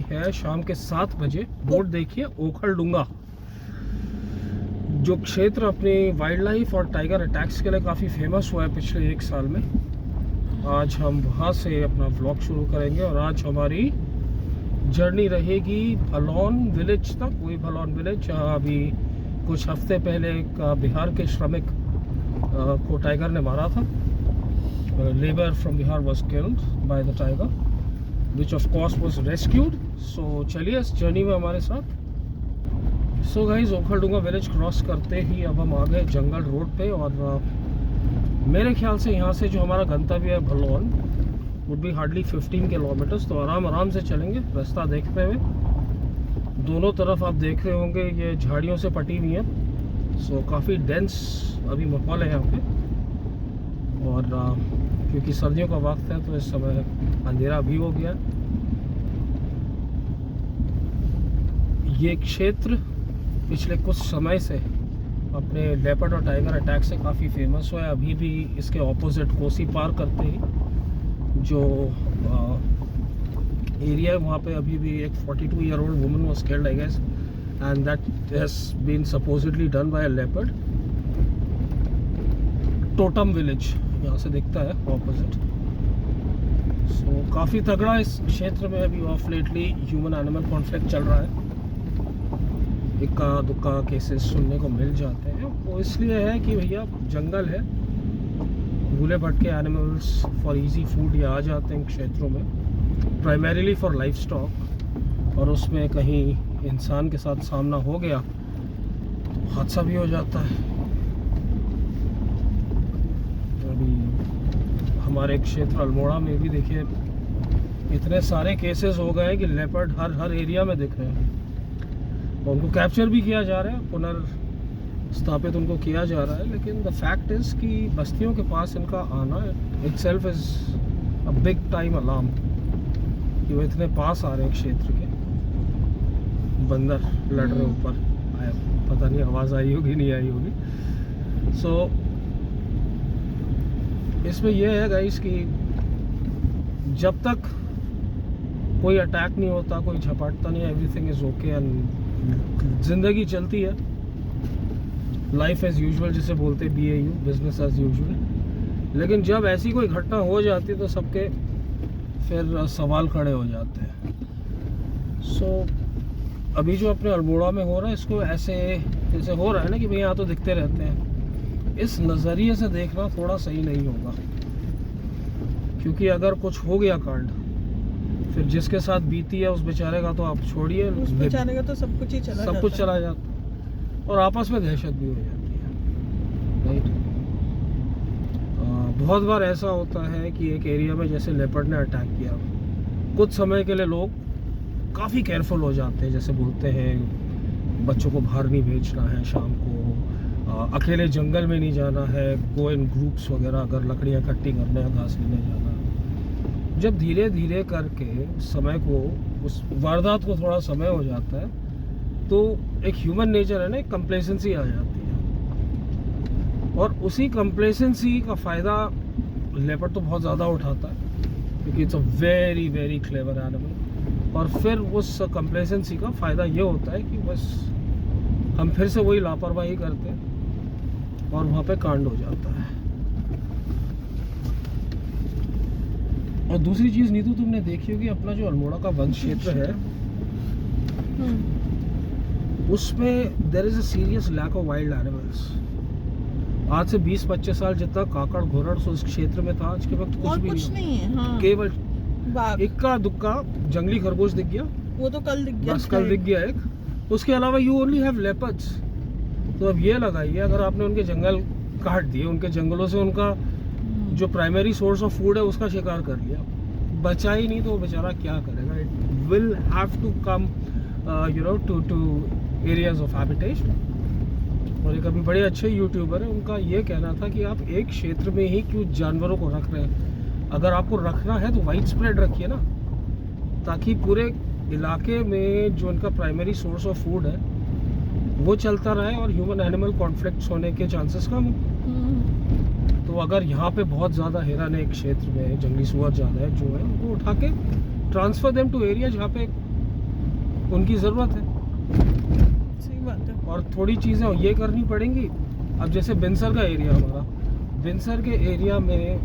है शाम के 7 बजे। बोर्ड देखिए, ओखलढुंगा। जो क्षेत्र अपने वाइल्ड लाइफ और टाइगर अटैक्स के लिए काफ़ी फेमस हुआ है पिछले 1 साल में, आज हम वहाँ से अपना व्लॉग शुरू करेंगे। और आज हमारी जर्नी रहेगी भलौन विलेज तक। वही भलौन विलेज जहाँ अभी कुछ हफ्ते पहले एक बिहार के श्रमिक को टाइगर ने मारा था। Labour from Bihar was killed by the tiger which of course was rescued. So चलिए इस जर्नी में हमारे साथ। So guys, Okhaldhunga village cross करते ही अब हम आ गए जंगल रोड पे। और मेरे ख्याल से यहाँ से जो हमारा गंतव्य है भलौन वुड बी हार्डली 15 किलोमीटर्स। तो आराम से चलेंगे रास्ता देखते हुए। दोनों तरफ आप देख रहे होंगे ये झाड़ियों से पटी हुई है। सो काफ़ी डेंस अभी माहौल है यहाँ पे। और क्योंकि सर्दियों का वक्त है तो इस समय अंधेरा भी हो गया। ये क्षेत्र पिछले कुछ समय से अपने लेपर्ड और टाइगर अटैक से काफ़ी फेमस हुआ है। अभी भी इसके ऑपोजिट कोसी पार करते ही जो एरिया है वहाँ पे अभी भी एक 42 year old woman was killed I guess, and that has been supposedly done by a leopard. टोटम विलेज यहाँ से दिखता है ऑपोजिट। सो काफ़ी तगड़ा इस क्षेत्र में अभी of lately human animal conflict चल रहा है। इक्का दुक्का केसेस सुनने को मिल जाते हैं। वो इसलिए है कि भैया जंगल है, भूले भटके एनिमल्स फॉर इजी फूड ये आ जाते हैं क्षेत्रों में, प्राइमरीली फॉर लाइफ स्टॉक। और उसमें कहीं इंसान के साथ सामना हो गया तो हादसा भी हो जाता है। अभी हमारे क्षेत्र अल्मोड़ा में भी देखिए इतने सारे केसेस हो गए कि लेपर्ड हर एरिया में दिख रहे हैं। उनको कैप्चर भी किया जा रहा है, पुनर्स्थापित उनको किया जा रहा है। लेकिन द फैक्ट इज़ कि बस्तियों के पास इनका आना itself is a big time alarm कि वो इतने पास आ रहे हैं क्षेत्र के। बंदर लड़ रहे ऊपर, पता नहीं आवाज़ आई होगी नहीं आई होगी। सो इसमें यह है गाइस कि जब तक कोई अटैक नहीं होता, कोई झपटता नहीं, एवरीथिंग इज़ ओके एंड ज़िंदगी चलती है। लाइफ एज़ यूजुअल जिसे बोलते BAU, बिजनेस एज़ यूजुअल। लेकिन जब ऐसी कोई घटना हो जाती है तो सबके फिर सवाल खड़े हो जाते हैं। सो अभी जो अपने अल्मोड़ा में हो रहा है इसको ऐसे जैसे हो रहा है ना कि भाई यहाँ तो दिखते रहते हैं, इस नज़रिए से देखना थोड़ा सही नहीं होगा। क्योंकि अगर कुछ हो गया कांड फिर जिसके साथ बीती है उस बेचारे का तो आप छोड़िए, उस बेचारे का तो सब कुछ ही चला जाता और आपस में दहशत भी हो जाती है। राइट। बहुत बार ऐसा होता है कि एक एरिया में जैसे लेपर्ड ने अटैक किया, कुछ समय के लिए लोग काफ़ी केयरफुल हो जाते हैं। जैसे बोलते हैं बच्चों को बाहर नहीं भेजना है शाम को, अकेले जंगल में नहीं जाना है, गो इन ग्रुप्स वगैरह, अगर लकड़ियाँ इकट्ठी करने या घास लेने जाना। जब धीरे धीरे करके समय को, उस वारदात को थोड़ा समय हो जाता है तो एक ह्यूमन नेचर है ना, एक कंप्लेसेंसी आ जाती है। और उसी कंप्लेसेंसी का फ़ायदा लेपर्ड तो बहुत ज़्यादा उठाता है क्योंकि it's a very very clever animal. और फिर उस कंप्लेसेंसी का फ़ायदा ये होता है कि बस हम फिर से वही लापरवाही करते हैं और वहाँ पे कांड हो जाता है। और दूसरी चीज़ नीतू तुमने देखी होगी, अपना जो अल्मोड़ा का वन क्षेत्र है उसमें there is a serious lack of wild animals. आज से 20-25 साल जितना काकड़ घोरड़ उस क्षेत्र में था, आज के वक्त कुछ भी नहीं है। हाँ। केवल इक्का दुक्का जंगली खरगोश दिख गया, वो तो कल दिख गया, बस कल दिख गया एक। उसके अलावा यू ओनली हैव लेपर्ड्स। तो अब ये लगाइए, अगर आपने उनके जंगल काट दिए, उनके जंगलों से उनका जो प्राइमरी सोर्स ऑफ फूड है उसका शिकार कर लिया, बचा ही नहीं, तो वो बेचारा क्या करेगा। It will have to come to areas of habitation. और एक अभी बड़े अच्छे यूट्यूबर है, उनका ये कहना था कि आप एक क्षेत्र में ही क्यों जानवरों को रख रहे हैं, अगर आपको रखना है तो वाइड स्प्रेड रखिए ना, ताकि पूरे इलाके में जो उनका प्राइमरी सोर्स ऑफ फूड है वो चलता रहे और ह्यूमन एनिमल कॉन्फ्लिक्ट्स होने के चांसेस कम हो। तो अगर यहाँ पे बहुत ज़्यादा हिरन है क्षेत्र में, जंगली सुअर ज़्यादा है जो है, उनको उठा के ट्रांसफ़र देम टू एरिया जहाँ पे उनकी ज़रूरत है। सही बात है। और थोड़ी चीज़ें ये करनी पड़ेंगी। अब जैसे बिनसर का एरिया हमारा, बिनसर के एरिया में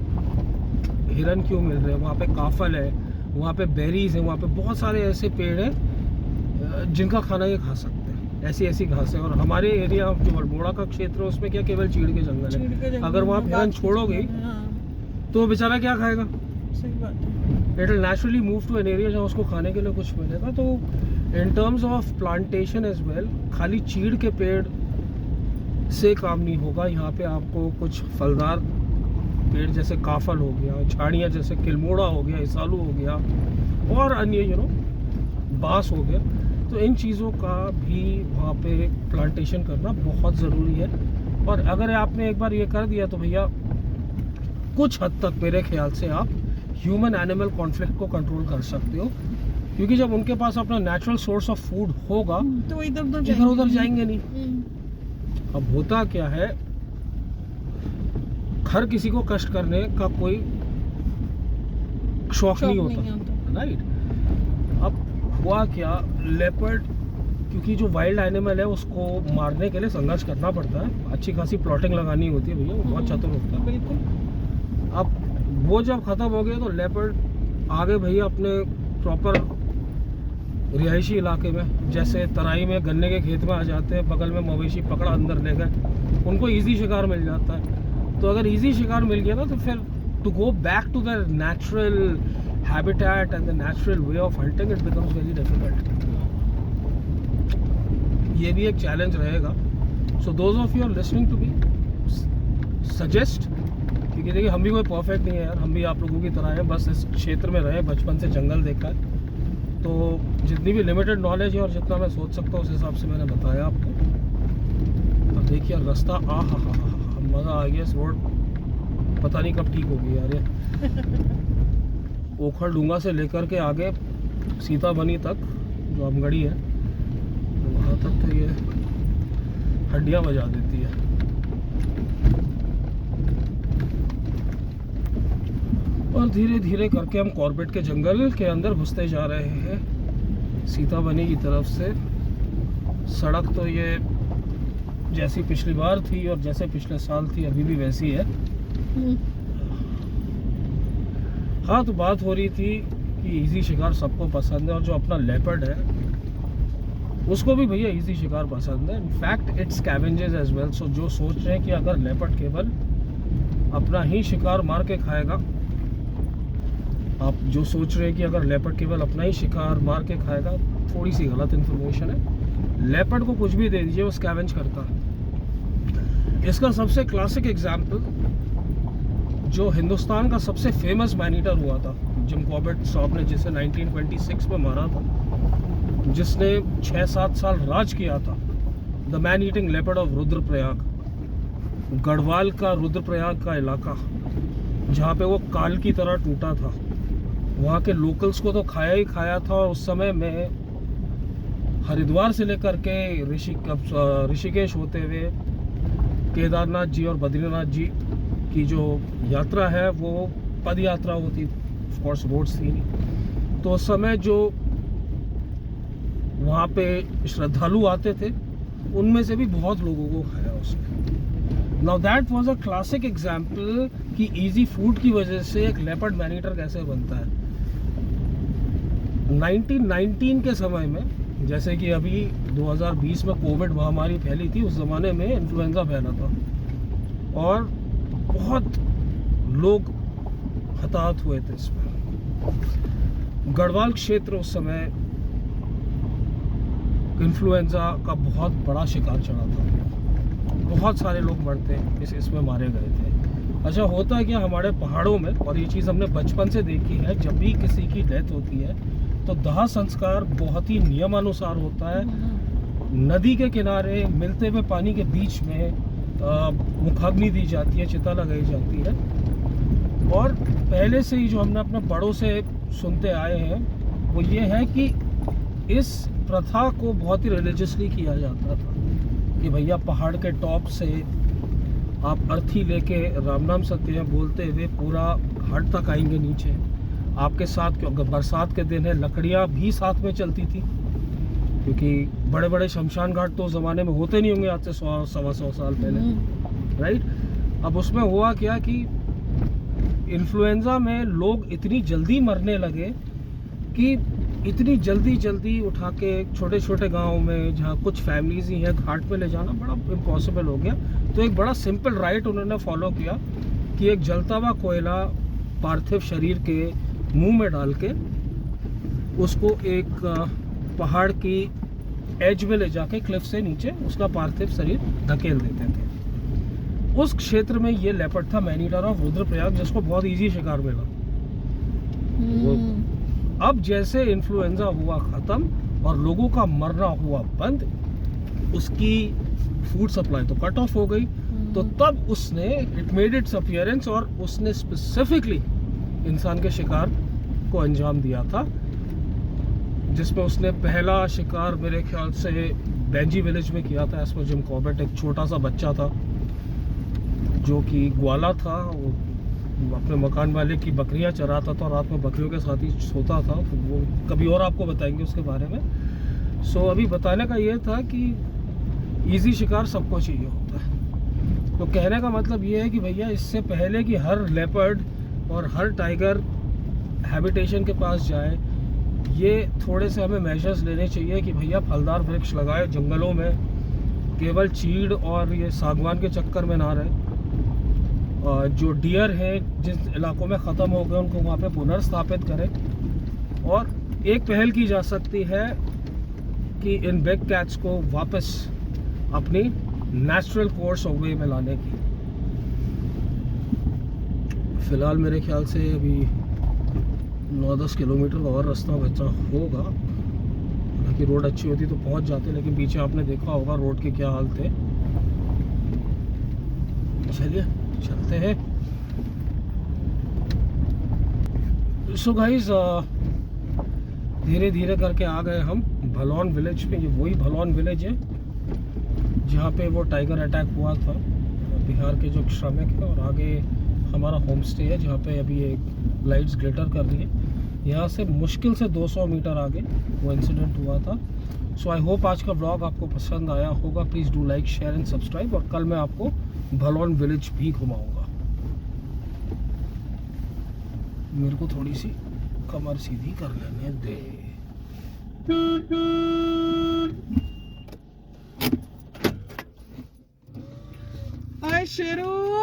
हिरन क्यों मिल रहे हैं, वहाँ पे काफल है, वहाँ पे बेरीज है, वहाँ पे बहुत सारे ऐसे पेड़ हैं जिनका खाना ये खा सकते हैं, ऐसी ऐसी घास है। और हमारे एरिया जो अल्मोड़ा का क्षेत्र है उसमें क्या केवल चीड़ के जंगल चीड़ के है। जंगल अगर वहाँ में हिरन बात छोड़ोगे हाँ, तो वो बेचारा क्या खाएगा? सही बात है। It will naturally move to an area जहाँ उसको खाने के लिए कुछ मिलेगा। तो in terms of plantation as well, खाली चीड़ के पेड़ से काम नहीं होगा। यहाँ पे आपको कुछ फलदार पेड़ जैसे काफल हो गया, झाड़ियाँ जैसे किलमोड़ा हो गया, इसालू हो गया, और अन्य बांस हो गया, तो इन चीज़ों का भी वहाँ पे प्लांटेशन करना बहुत ज़रूरी है। और अगर आपने एक बार ये कर दिया तो भैया कुछ हद तक मेरे ख्याल से आप ह्यूमन एनिमल कॉन्फ्लिक्ट को कंट्रोल कर सकते हो, क्योंकि जब उनके पास अपना नेचुरल सोर्स ऑफ फूड होगा तो इधर उधर जाएंगे नहीं। अब होता क्या है, हर किसी को कष्ट करने का कोई शौक नहीं होता, राइट। अब हुआ क्या, लेपर्ड क्योंकि जो वाइल्ड एनिमल है उसको मारने के लिए संघर्ष करना पड़ता है, अच्छी खासी प्लॉटिंग लगानी होती है भैया, वो बहुत चतुर होता है। बिल्कुल। अब वो जब ख़त्म हो गया तो लेपर्ड आगे भैया अपने प्रॉपर रिहायशी इलाके में, जैसे तराई में गन्ने के खेत में आ जाते हैं, बगल में मवेशी पकड़ा अंदर ले गए, उनको इजी शिकार मिल जाता है। तो अगर इजी शिकार मिल गया ना तो फिर to go back to the natural habitat and the natural way of hunting it becomes very difficult. ये भी एक चैलेंज रहेगा। So those of you are listening to me suggest, क्योंकि देखिए हम भी कोई परफेक्ट नहीं है यार, हम भी आप लोगों की तरह हैं, बस इस क्षेत्र में रहे, बचपन से जंगल देखा है, तो जितनी भी लिमिटेड नॉलेज है और जितना मैं सोच सकता हूँ उस हिसाब से मैंने बताया आपको। अब देखिए रास्ता हा मज़ा आ गया, इस रोड पता नहीं कब ठीक होगी यार ये। ओखर डूंगा से लेकर के आगे सीताबनी तक जो अमगढ़ी है वहाँ तक तो ये हड्डियाँ बजा देती है। और धीरे धीरे करके हम कॉर्बेट के जंगल के अंदर घुसते जा रहे हैं सीताबनी की तरफ से। सड़क तो ये जैसी पिछली बार थी और जैसे पिछले साल थी अभी भी वैसी है। हाँ, तो बात हो रही थी कि इजी शिकार सबको पसंद है, और जो अपना लेपर्ड है उसको भी भैया इजी शिकार पसंद है। In fact it's scavenges as well. So जो सोच रहे हैं कि अगर लेपर्ड केवल अपना ही शिकार मार के खाएगा, आप जो सोच रहे हैं कि अगर लेपर्ड केवल अपना ही शिकार मार के खाएगा, थोड़ी सी गलत इन्फॉर्मेशन है। लेपर्ड को कुछ भी दे दीजिए वो स्कैवेंज करता है। इसका सबसे क्लासिक एग्जाम्पल जो हिंदुस्तान का सबसे फेमस मैन ईटर हुआ था, जिम कॉर्बेट साहब ने, जिसे 1926 में मारा था, जिसने 6-7 साल राज किया था, the man eating leopard of Rudraprayag, Garhwal का रुद्रप्रयाग का इलाका, जहाँ पे वो काल की तरह टूटा था। वहाँ के लोकल्स को तो खाया ही खाया था। और उस समय में हरिद्वार से लेकर के ऋषिकेश होते हुए केदारनाथ जी और बद्रीनाथ जी की जो यात्रा है वो पद यात्रा होती, ऑफ कोर्स रोड्स थी नहीं। तो उस समय जो वहाँ पे श्रद्धालु आते थे उनमें से भी बहुत लोगों को खाया उसने। Now that was a classic example कि इजी फूड की वजह से एक लेपर्ड मैन ईटर कैसे बनता है। 1919 के समय में, जैसे कि अभी 2020 में कोविड महामारी फैली थी, उस ज़माने में इन्फ्लुएंजा फैला था और बहुत लोग हताहत हुए थे इसमें। गढ़वाल क्षेत्र उस समय इन्फ्लुएंजा का बहुत बड़ा शिकार चढ़ा था, बहुत सारे लोग मरते इसमें मारे गए थे। अच्छा, होता है क्या हमारे पहाड़ों में, और ये चीज़ हमने बचपन से देखी है, जब भी किसी की डेथ होती है तो दाह संस्कार बहुत ही नियमानुसार होता है। नदी के किनारे मिलते हुए पानी के बीच में मुखाग्नि दी जाती है, चिता लगाई जाती है। और पहले से ही जो हमने अपने बड़ों से सुनते आए हैं वो ये है कि इस प्रथा को बहुत ही रिलीजियसली किया जाता था कि भैया पहाड़ के टॉप से आप अर्थी लेके राम नाम सत्य बोलते हुए पूरा घाट तक आएंगे नीचे। आपके साथ, अगर बरसात के दिन है, लकड़ियाँ भी साथ में चलती थी क्योंकि बड़े बड़े शमशान घाट तो उस ज़माने में होते नहीं होंगे आज से 100-125 साल पहले, राइट। अब उसमें हुआ क्या कि इन्फ्लुएंजा में लोग इतनी जल्दी मरने लगे कि इतनी जल्दी उठा के छोटे छोटे गाँव में जहाँ कुछ फैमिलीज ही हैं घाट पे ले जाना बड़ा इम्पॉसिबल हो गया। तो एक बड़ा सिंपल राइट उन्होंने फॉलो किया कि एक जलता हुआ कोयला पार्थिव शरीर के मुंह में डाल के उसको एक पहाड़ की एज में ले जाके क्लिफ से नीचे उसका पार्थिव शरीर धकेल देते थे। उस क्षेत्र में ये लेपर्ड था मैनीटर ऑफ रुद्रप्रयाग, जिसको बहुत इजी शिकार मिला। वो अब जैसे इन्फ्लुएंजा हुआ ख़त्म और लोगों का मरना हुआ बंद, उसकी फूड सप्लाई तो कट ऑफ हो गई। तो तब उसने इट मेड इट्स अपीयरेंस और उसने स्पेसिफिकली इंसान के शिकार को अंजाम दिया था, जिसमें उसने पहला शिकार मेरे ख्याल से बेंजी विलेज में किया था। एज पर जिम कॉर्बेट एक छोटा सा बच्चा था जो कि ग्वाला था, वो अपने मकान वाले की बकरियां चराता था, रात में बकरियों के साथ ही सोता था। तो वो कभी और आपको बताएंगे उसके बारे में। सो अभी बताने का ये था कि इजी शिकार सबको चाहिए होता है। तो कहने का मतलब ये है कि भैया इससे पहले कि हर लेपर्ड और हर टाइगर हैबिटेशन के पास जाए, ये थोड़े से हमें मेजर्स लेने चाहिए कि भैया फलदार वृक्ष लगाए जंगलों में, केवल चीड़ और ये सागवान के चक्कर में ना रहे। जो डियर हैं जिस इलाकों में ख़त्म हो गए उनको वहाँ पे पुनर्स्थापित करें। और एक पहल की जा सकती है कि इन बिग कैट्स को वापस अपनी नेचुरल कोर्स ऑफ वे में लाने की। फ़िलहाल मेरे ख्याल से अभी 9-10 किलोमीटर का और रास्ता बचा होगा। हालांकि रोड अच्छी होती तो पहुंच जाते, लेकिन पीछे आपने देखा होगा रोड के क्या हाल थे। चलिए चलते हैं। सो गाइस धीरे धीरे करके आ गए हम भलौन विलेज पे। ये वही भलौन विलेज है जहाँ पे वो टाइगर अटैक हुआ था, बिहार के जो श्रमिक है। और आगे हमारा होम स्टे है जहाँ पे अभी एक लाइट्स ग्लिटर कर रही है। यहाँ से मुश्किल से 200 मीटर आगे वो इंसिडेंट हुआ था। सो आई होप आज का ब्लॉग आपको पसंद आया होगा। Please do like, share and subscribe. और कल मैं आपको भलौन विलेज भी घुमाऊंगा। मेरे को थोड़ी सी कमर सीधी कर लेने दे। हाय शेरू।